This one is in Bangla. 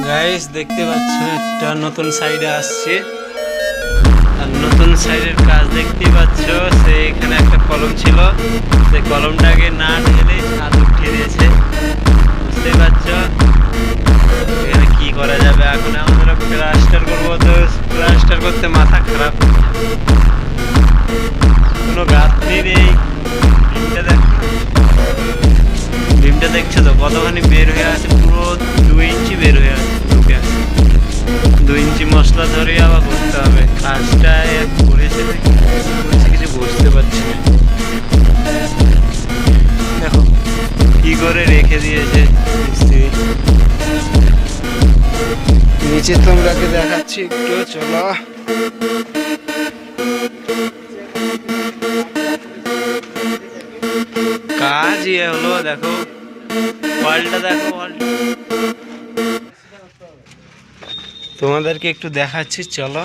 গাইস দেখতে পাচ্ছ একটা নতুন সাইডে আসছে আর নতুন সাইডের কাজ দেখতে পাচ্ছ। সে এখানে একটা কলম ছিল, সেই কলমটাকে না ঢেলে ছাদ উঠিয়ে দিয়েছে। বুঝতেই পারছ এখানে কি করা যাবে। এখন আমরা প্লাস্টার করবো, তো প্লাস্টার করতে মাথা খারাপ, কোনো গাঁথনি নেই। বিমটা দেখছো তো কতখানি বের হয়ে আছে, পুরো 2 ইঞ্চি বের হয়ে আছে, ঢুকে আছে। 2 ইঞ্চি মশলা ধরে আবার করতে হবে কাজটা। করেছে কিছু বুঝতে পারছি না। দেখো কি করে রেখে দিয়েছে মিস্ত্রি। নিচে তোমরাকে দেখাচ্ছি একটু, চলো। কাজ হলো, দেখো ওয়ালটা, দেখো ওয়ালটা তোমাদেরকে একটু দেখাচ্ছি, চলো।